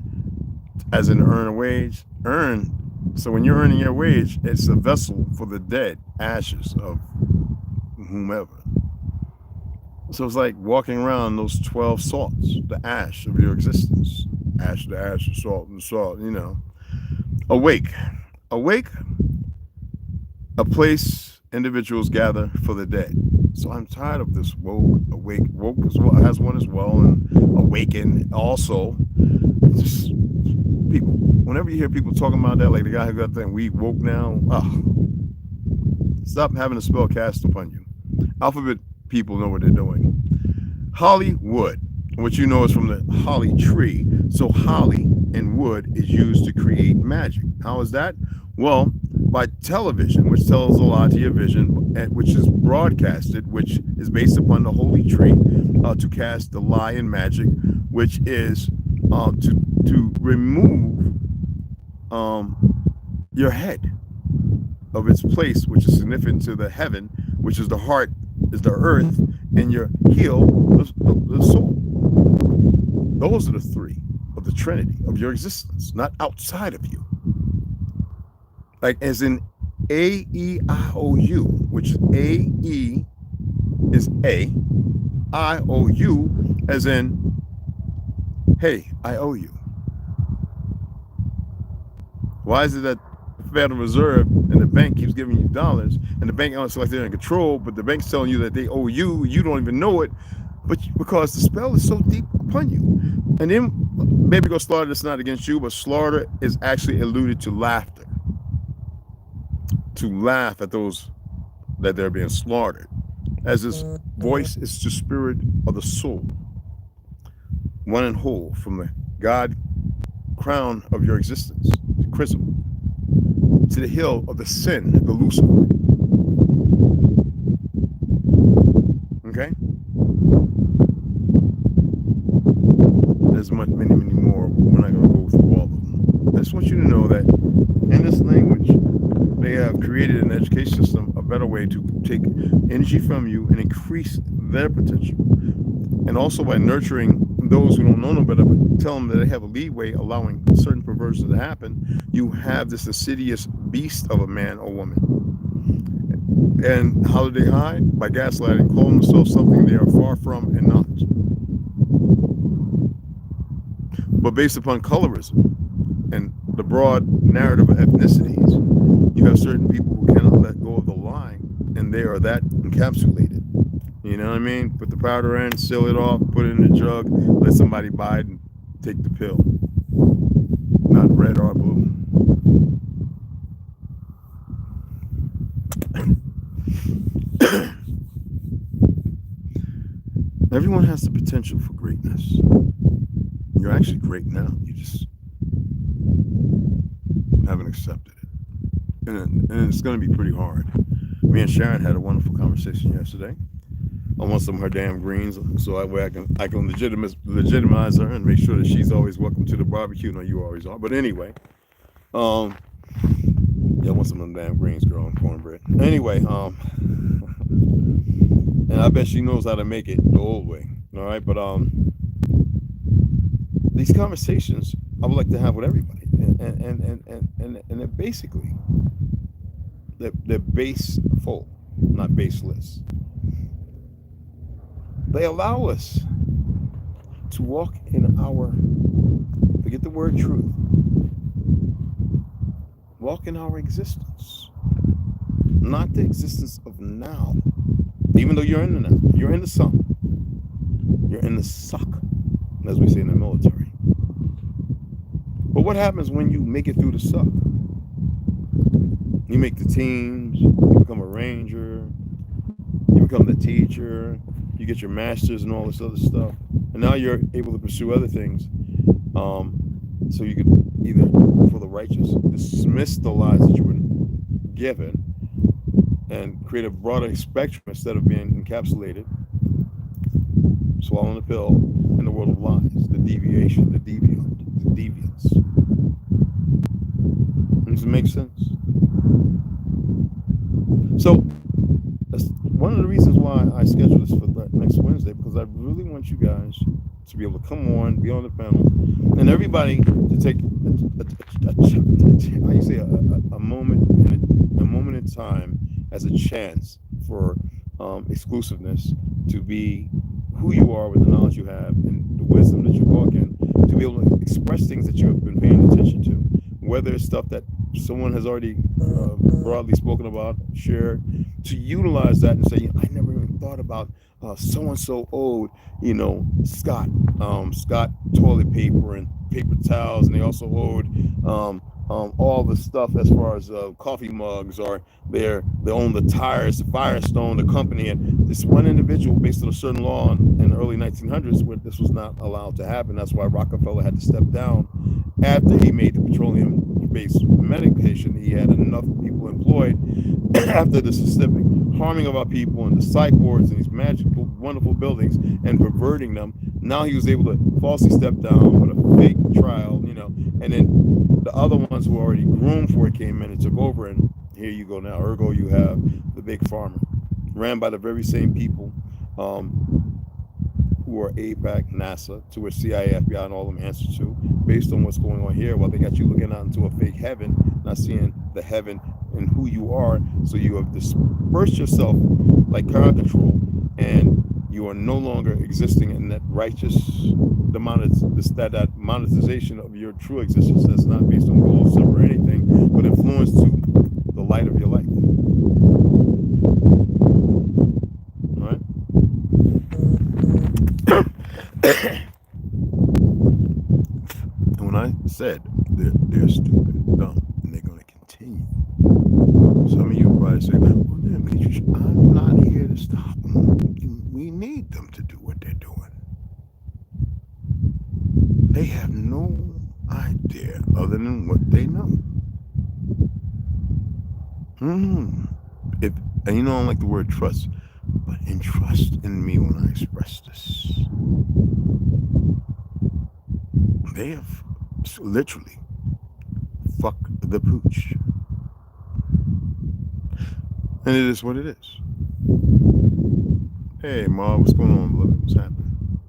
D: as in earn a wage. Earn, so when you're earning your wage, it's a vessel for the dead, ashes of whomever. So it's like walking around those 12 salts, the ash of your existence. Ash to ash, salt and salt, Awake. Awake, a place individuals gather for the dead. So I'm tired of this woke, awake. Woke as well, has one as well, and awaken also. Just people, whenever you hear people talking about that, like the guy who got that, we woke now. Stop having a spell cast upon you. Alphabet people know what they're doing. Hollywood, which you know is from the holly tree. So holly and wood is used to create magic. How is that? Well, by television, which tells a lie to your vision, which is broadcasted, which is based upon the holy tree, to cast the lie and magic, which is to remove your head of its place, which is significant to the heaven, which is the heart, is the earth, and your heel, the soul. Those are the three of the Trinity of your existence, not outside of you. Like as in A-E-I-O-U, which A-E is A, I-O-U, as in hey, I owe you. Why is it that the Federal Reserve and the bank keeps giving you dollars, and the bank acts like they're in control, but the bank's telling you that they owe you, you don't even know it, but because the spell is so deep upon you. And then maybe go slaughter, that's not against you, but slaughter is actually alluded to laughter. To laugh at those that they're being slaughtered. As this voice is the spirit of the soul, one and whole, from the God crown of your existence, the chrism, to the hill of the sin, the Lucifer. Okay? There's many, many more. We're not going to go through all of them. I just want you to know that in this language, they have created an education system, a better way to take energy from you and increase their potential. And also by nurturing those who don't know no better, but tell them that they have a leeway, allowing certain perversions to happen, you have this insidious beast of a man or woman. And how do they hide? By gaslighting, calling themselves something they are far from and not. But based upon colorism and the broad narrative of ethnicities, you have certain people who cannot let go of the lie, and they are that encapsulated. You know what I mean? Put the powder in, seal it off, put it in the jug, let somebody buy it and take the pill. Not red or blue. Everyone has the potential for greatness. You're actually great now. You just haven't accepted it. And it's going to be pretty hard. Me and Sharon had a wonderful conversation yesterday. I want some of her damn greens, so that way I can legitimize her and make sure that she's always welcome to the barbecue. No, you always are. But anyway, yeah, I want some of them damn greens, girl, and cornbread. Anyway, and I bet she knows how to make it the old way. All right, but these conversations I would like to have with everybody, and they're basically they're baseful, not baseless. They allow us to walk in our, forget the word truth, walk in our existence, not the existence of now. Even though you're in the now, you're in the sun, you're in the suck, as we say in the military. But what happens when you make it through the suck? You make the teams, you become a ranger, you become the teacher, you get your masters and all this other stuff, and now you're able to pursue other things. So you could either, for the righteous, dismiss the lies that you were given and create a broader spectrum instead of being encapsulated, swallowing the pill in the world of lies, the deviation, the deviant, the deviance. Does it make sense? So that's one of the reasons why I scheduled this for next Wednesday, because I really want you guys to be able to come on, be on the panel, and everybody to take a moment in time as a chance for exclusiveness, to be who you are with the knowledge you have and the wisdom that you walk in, to be able to express things that you have been paying attention to, whether it's stuff that someone has already broadly spoken about, shared, to utilize that and say, I never even thought about so-and-so owed, Scott toilet paper and paper towels, and they also owed all the stuff as far as coffee mugs, or they own the tires, the Firestone, the company. And this one individual, based on a certain law in the early 1900s, where this was not allowed to happen. That's why Rockefeller had to step down after he made the petroleum-based medication. He had enough people employed after the systemic harming of our people and the psych wards and these magical, wonderful buildings and perverting them. Now he was able to falsely step down with a fake trial, and then the other ones who were already groomed for it came in and took over, and here you go now. Ergo, you have the big pharma, ran by the very same people who are APAC, NASA, to which CIA, FBI, and all of them answer to, based on what's going on here. While they got you looking out into a fake heaven, not seeing the heaven and who you are, so you have dispersed yourself like car control, and you are no longer existing in that righteous, that monetization of your true existence that's not based on gold, silver, or anything, but influence to the light of your life. All right? And when I said they're stupid, dumb, and they're going to continue, some of you probably say, well, then, I'm not here to stop them. We need them to do what they're doing. They have no idea other than what they know. And you know I don't like the word trust, but entrust in me when I express this. They have literally fucked the pooch. And it is what it is. Hey, Ma, what's going on, beloved? What's happening?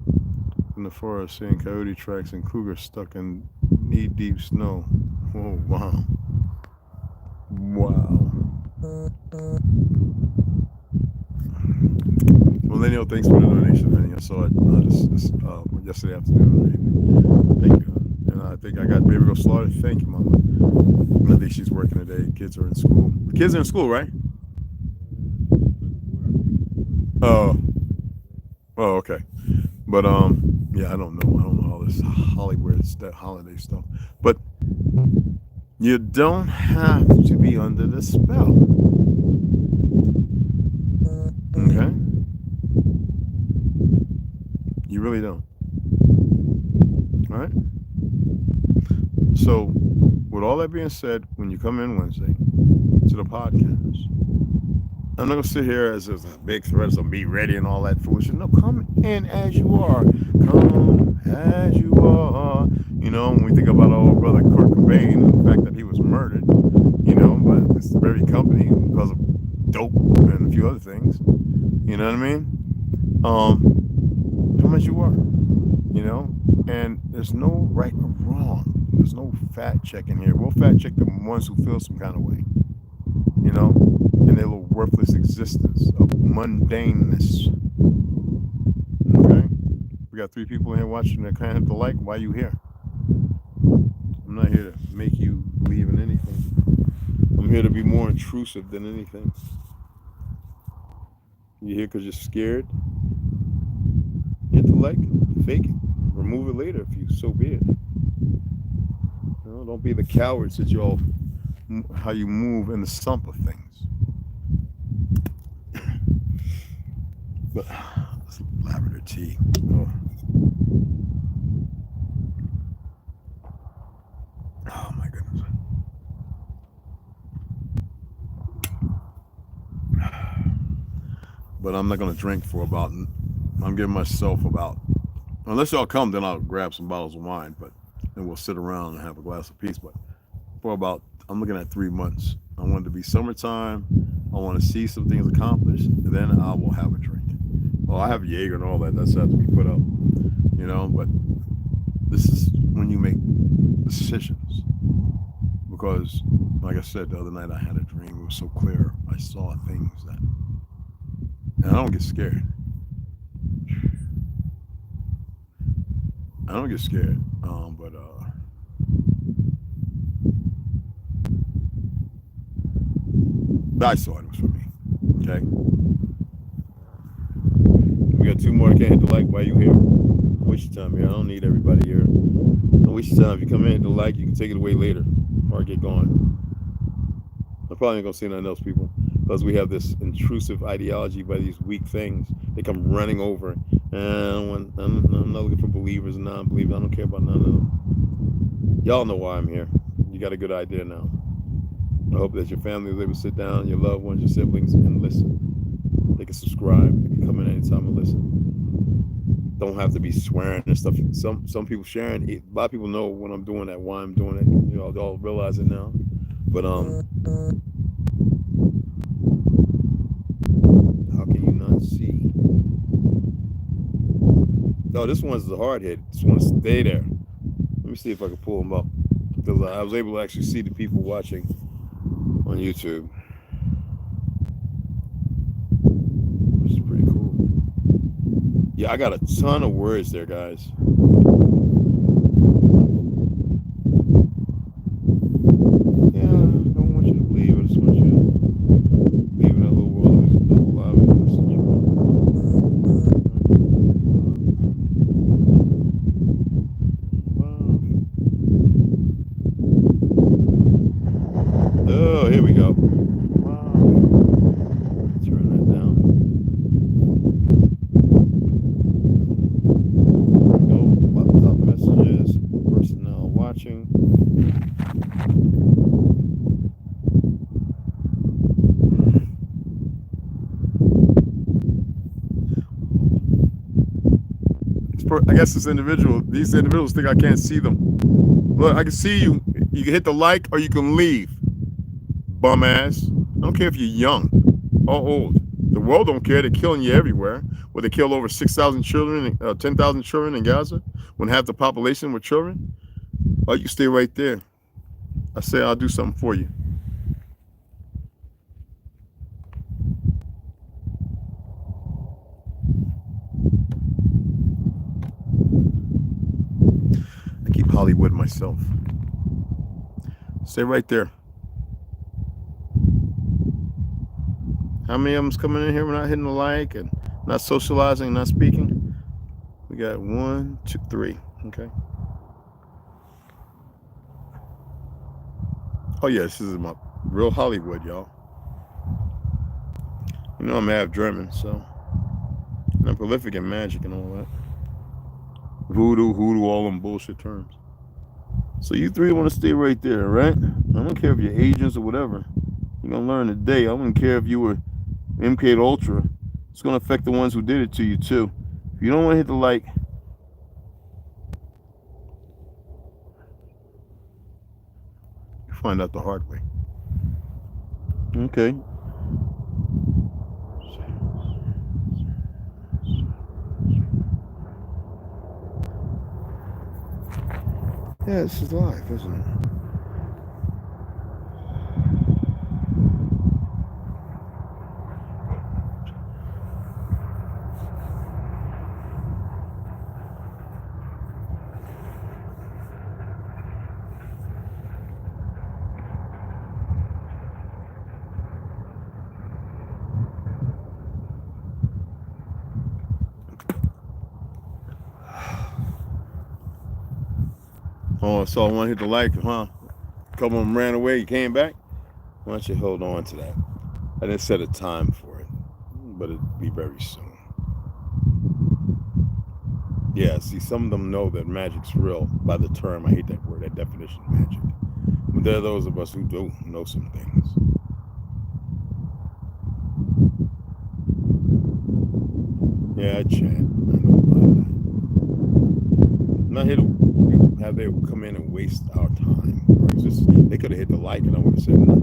D: In the forest, seeing coyote tracks and cougar stuck in knee-deep snow. Oh, wow. Wow. Millennial, thanks for the donation, honey. I saw it yesterday afternoon. Thank you. And I think I got Baby Girl Slaughtered. Thank you, Mama. I think she's working today. Kids are in school. The kids are in school, right? Oh, okay. But yeah, I don't know all this Hollywood stuff, holiday stuff. But you don't have to be under the spell. Okay? You really don't. All right? So, with all that being said, when you come in Wednesday to the podcast, I'm not going to sit here as a big threat, so be ready and all that foolishness. No, come in as you are. Come as you are. You know, when we think about our old brother Kurt Cobain and the fact that he was murdered, you know, by this very company because of dope and a few other things. You know what I mean? Come as you are. You know? And there's no right or wrong. There's no fact checking here. We'll fact check the ones who feel some kind of way. You know? In their little worthless existence of mundaneness. Okay? We got 3 people in here watching that kind of the like. Why are you here? I'm not here to make you believe in anything. I'm here to be more intrusive than anything. You here because you're scared? Hit the like, fake it, remove it later if you so be it. You know, don't be the cowards that y'all, how you move in the sump of things. But this lavender tea. Oh my goodness. But I'm not gonna drink for about. I'm giving myself about. Unless y'all come, then I'll grab some bottles of wine. But then we'll sit around and have a glass of peace. But for about, I'm looking at 3 months. I want it to be summertime. I want to see some things accomplished, and then I will have a drink. Well, I have Jaeger and all that. That's has to be put up, you know. But this is when you make decisions, because, like I said the other night, I had a dream. It was so clear. I saw things that, and I don't get scared. I don't get scared. But I saw it was for me. Okay. We got 2 more that can't hit the like while you here. Don't waste your time here. I don't need everybody here. Don't waste your time. If you come in, hit the like, you can take it away later or get going. I'm probably not gonna say nothing else, people, because we have this intrusive ideology by these weak things. They come running over. And I'm not looking for believers and non-believers. I don't care about none of them. Y'all know why I'm here. You got a good idea now. I hope that your family was able to sit down, your loved ones, your siblings, and listen. They can subscribe. They can come in anytime and listen. Don't have to be swearing and stuff. Some people sharing. A lot of people know when I'm doing that, why I'm doing it. You know, they'll realize it now. But how can you not see? No, this one's the hard hit. This one's stay there. Let me see if I can pull them up, because I was able to actually see the people watching on YouTube, which is pretty cool. I got a ton of words there, guys. Yeah, I don't want you to leave. I just want you to leave in that little world of alive message. Oh, here we go. Wow. Turn that down. Go. Laptop messages. Personnel watching. I guess these individuals think I can't see them. Look, I can see you. You can hit the like or you can leave. Bum ass. I don't care if you're young or old. The world don't care. They're killing you everywhere. Where they killed over 6,000 children, 10,000 children in Gaza, when half the population were children. Oh, you stay right there. I say I'll do something for you. I keep Hollywood myself. Stay right there. How many of them's coming in here? We're not hitting the like and not socializing, not speaking. We got 1, 2, 3. Okay. Oh yeah, this is my real Hollywood, y'all. You know I'm half German, so and I'm prolific in magic and all that. Voodoo, hoodoo, all them bullshit terms. So you three want to stay right there, right? I don't care if you're agents or whatever. You're gonna learn today. I wouldn't care if you were MK Ultra. It's gonna affect the ones who did it to you too. If you don't want to hit the like, you find out the hard way. Okay. Yeah, this is live, isn't it? Oh, so I want to hit the like, huh? A couple of them ran away, you came back? Why don't you hold on to that? I didn't set a time for it, but it'll be very soon. Yeah, see, some of them know that magic's real by the term. I hate that word, that definition of magic. But there are those of us who do know some things. Yeah, I chant. I know a lot of that. I'm not here to have they come in and waste our time. Right? Just, they could have hit the like and I would have said no.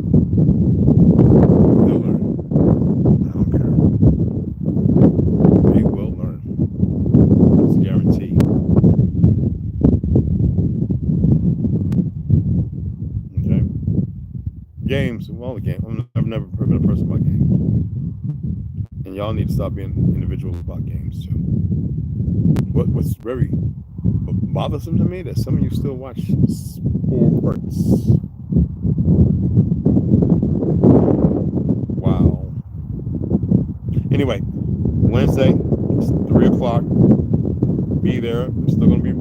D: They'll learn. I don't care. They will learn. It's guaranteed. Okay. Games, well, the game. I've never been a person about games. And y'all need to stop being individuals about games too. What's very bothersome to me that some of you still watch sports. Wow. Anyway, Wednesday, it's 3 o'clock. Be there. I'm still gonna be. I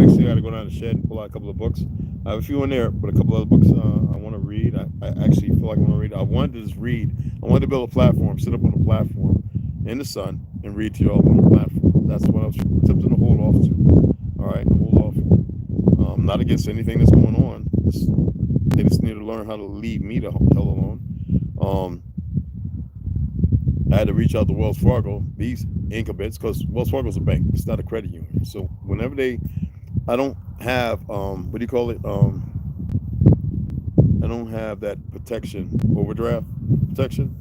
D: actually got to go down to the shed and pull out a couple of books. I have a few in there, but a couple of other books I want to read. I actually feel like I want to read. I wanted to just read. I wanted to build a platform, sit up on a platform in the sun, and read to y'all on the platform. That's what I was attempting to hold off to. All right, hold off. Not against anything that's going on. They just need to learn how to leave me the hell alone. I had to reach out to Wells Fargo, these incumbents, because Wells Fargo's a bank. It's not a credit union. So whenever I don't have, what do you call it? I don't have that protection, overdraft protection,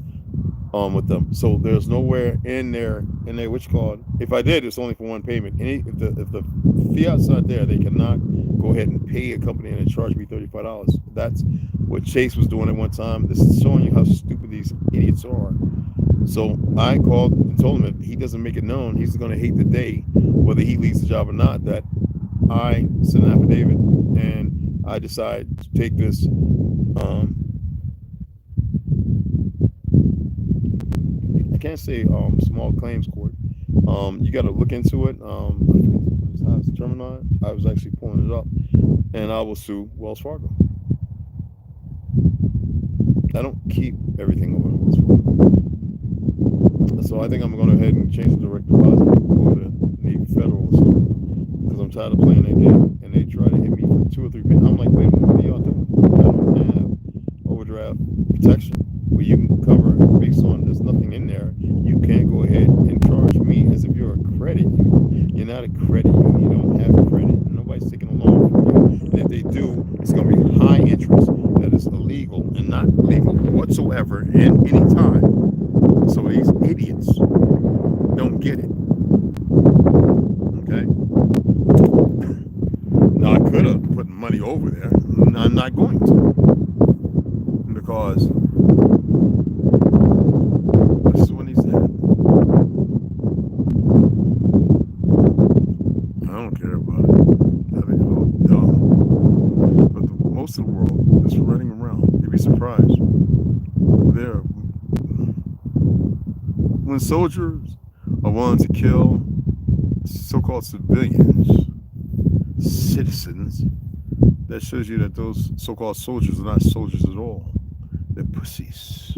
D: with them. So there's nowhere in there, what you call it? If I did, it's only for one payment. If the fiat's not there, they cannot go ahead and pay a company and charge me $35. That's what Chase was doing at one time. This is showing you how stupid these idiots are. So I called and told him if he doesn't make it known, he's going to hate the day, whether he leaves the job or not, that I send an affidavit and I decide to take this I can't say small claims court. You got to look into it. I was actually pulling it up, and I will sue Wells Fargo. I don't keep everything over Wells Fargo. So I think I'm going to go ahead and change the direct deposit over to Navy Federal or something, because I'm tired of playing that game, and they try to hit me for 2 or 3 payments. I'm like, wait, what are y'all doing? I don't have overdraft protection where you can cover based on there's nothing in there. You can't go ahead and charge me as if you're a credit union. You're not a credit union. You don't have credit. Nobody's taking a loan from you. And if they do, it's going to be high interest that is illegal and not legal whatsoever in any time. So these idiots don't get it. Okay? Now, I could have put money over there. I'm not going to. Because this is what he said. I don't care about it. I think it's all dumb. But most of the world is running around. You'd be surprised. When soldiers are willing to kill so-called civilians, citizens, that shows you that those so-called soldiers are not soldiers at all. They're pussies.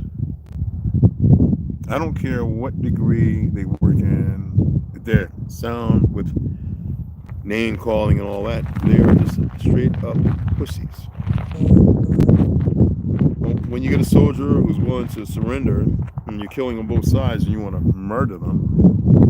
D: I don't care what degree they work in, if they're sound with name calling and all that. They are just straight up pussies. When you get a soldier who's willing to surrender and you're killing on both sides and you want to murder them,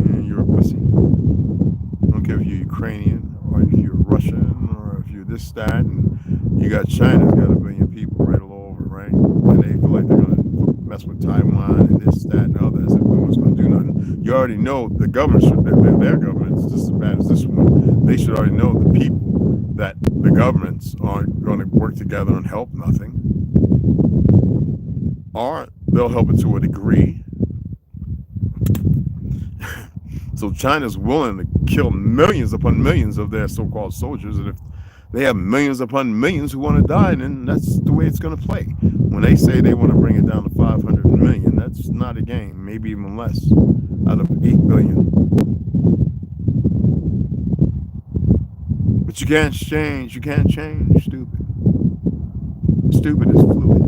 D: and you're a pussy. I don't care if you're Ukrainian or if you're Russian or if you're this, that, and you got China's got 1 billion people right all over, right? And they feel like they're going to mess with Taiwan and this, that, and other as if no one's going to do nothing. You already know the government should, their government's just as bad as this one. They should already know the people that the governments aren't going to work together and help nothing. Or they'll help it to a degree. So China's willing to kill millions upon millions of their so-called soldiers, and if they have millions upon millions who want to die, then that's the way it's going to play. When they say they want to bring it down to 500 million, that's not a game, maybe even less, out of 8 billion. But you can't change, stupid. Stupid is fluid.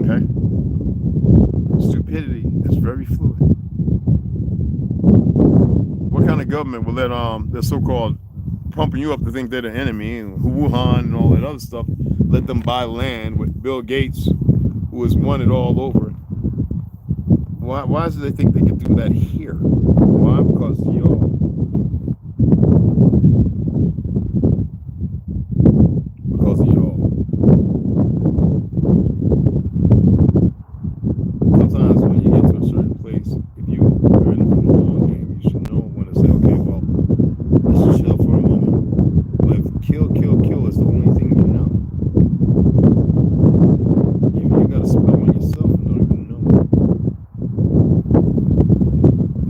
D: Okay? Stupidity is very fluid. What kind of government will let the so-called pumping you up to think they're the enemy, and Wuhan and all that other stuff, let them buy land with Bill Gates, who has won it all over? Why do they think they can do that here? Why? Because y'all. Because of y'all. Sometimes when you get to a certain place, if you're in it for the long game, you should know when to say, okay, well, let's chill for a moment. But if kill is the only thing you know, you got to spell on yourself and don't even know.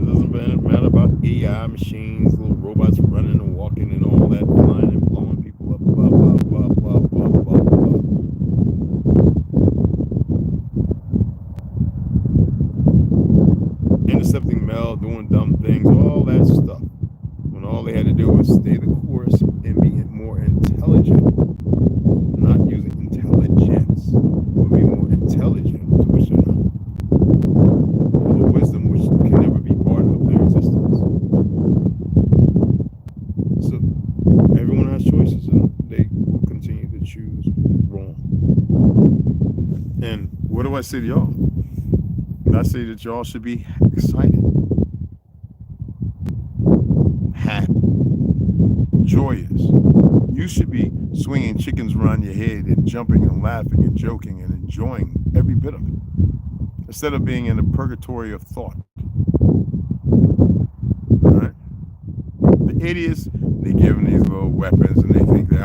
D: It doesn't matter about AI machines, little robots running and walking and all that, flying and blowing people up, blah, blah, blah, blah, blah, blah, blah. Intercepting mail, doing dumb things, all that stuff. When all they had to do was stay the course and be more intelligent. Not using intelligence, but be more intelligent, which they're not. Full of wisdom, which can never be part of their existence. So everyone has choices, and they will continue to choose wrong. And what do I say to y'all? I say that y'all should be excited, happy, joyous. You should be swinging chickens around your head and jumping and laughing and joking and enjoying every bit of it, instead of being in a purgatory of thought. All right? The idiots, they give them these little weapons and they think that,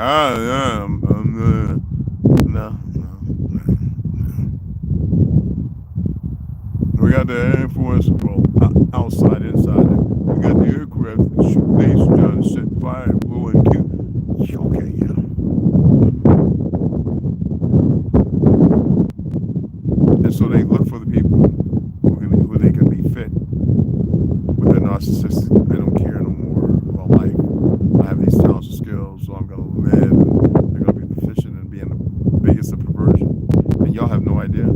D: no. got the influence, well, outside, inside. We got the aircraft that shoot lasers down and set fire and blow and kill. Okay, yeah. And so they look for the people who they can be fit with their narcissistic. I don't care no more about life. I have these talents and skills, so I'm gonna live. And they're gonna be proficient in being the biggest of perversion. And y'all have no idea.